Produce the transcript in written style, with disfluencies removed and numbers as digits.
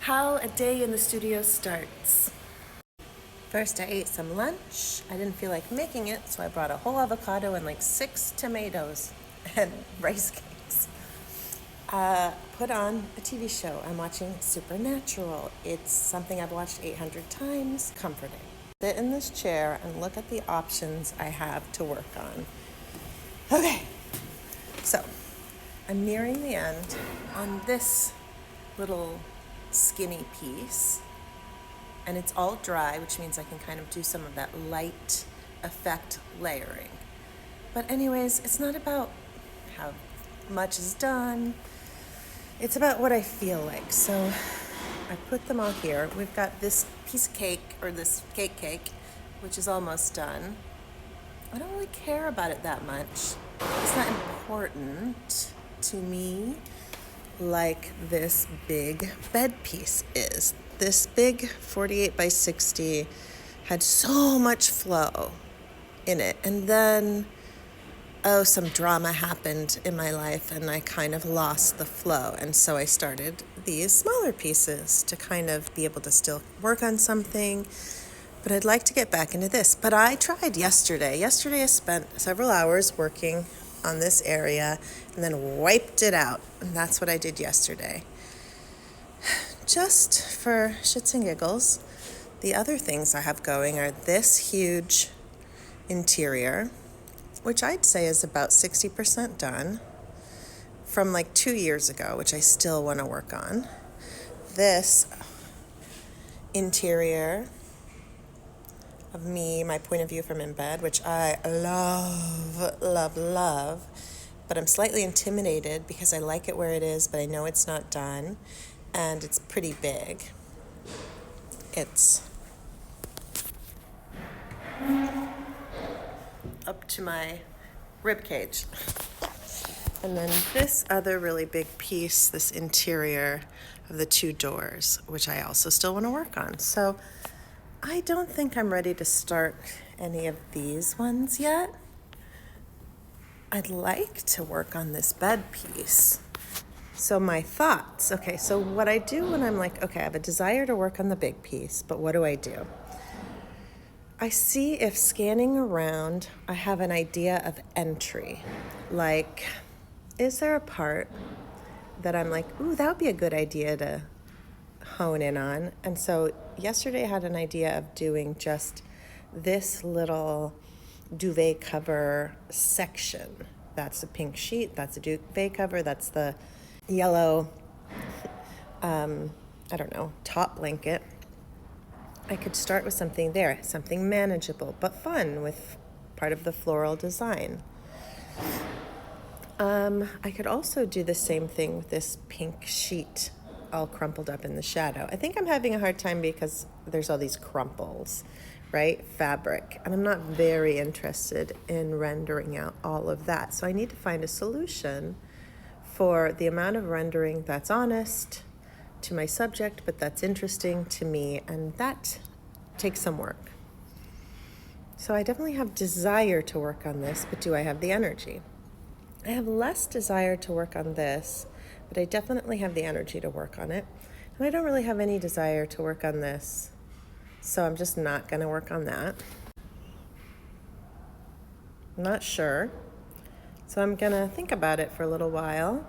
how a day in the studio starts. First, I ate some lunch. I didn't feel like making it, so I brought a whole avocado and like 6 tomatoes and rice cakes. Put on a TV show. I'm watching Supernatural. It's something I've watched 800 times. Comforting. Sit in this chair and look at the options I have to work on. Okay, so I'm nearing the end on this little skinny piece, and it's all dry, which means I can kind of do some of that light effect layering. But anyways, it's not about how much is done. It's about what I feel like. So I put them all here. We've got this piece of cake, or this cake, which is almost done. I don't really care about it that much. It's not important to me like this big bed piece is. This big 48 by 60 had so much flow in it. And then, some drama happened in my life and I kind of lost the flow. And so I started these smaller pieces to kind of be able to still work on something. But I'd like to get back into this. But I tried yesterday. Yesterday I spent several hours working on this area and then wiped it out. And that's what I did yesterday. Just for shits and giggles, the other things I have going are this huge interior, which I'd say is about 60% done from like 2 years ago, which I still want to work on. This interior of me, my point of view from in bed, which I love, but I'm slightly intimidated because I like it where it is, but I know it's not done, and it's pretty big. It's up to my rib cage. And then this other really big piece, this interior of the 2 doors, which I also still want to work on. So I don't think I'm ready to start any of these ones yet. I'd like to work on this bed piece. So my thoughts, okay, so what I do when I'm like, okay, I have a desire to work on the big piece, but what do? I see if scanning around, I have an idea of entry. Like, is there a part that I'm like, ooh, that would be a good idea to hone in on? And so yesterday I had an idea of doing just this little duvet cover section. That's the pink sheet, that's the duvet cover, that's the yellow, top blanket. I could start with something there, something manageable but fun with part of the floral design. I could also do the same thing with this pink sheet all crumpled up in the shadow. I think I'm having a hard time because there's all these crumples, right? Fabric. And I'm not very interested in rendering out all of that. So I need to find a solution for the amount of rendering that's honest to my subject, but that's interesting to me, and that takes some work. So I definitely have desire to work on this, but do I have the energy? I have less desire to work on this, but I definitely have the energy to work on it. And I don't really have any desire to work on this, so I'm just not going to work on that. I'm not sure. So I'm going to think about it for a little while.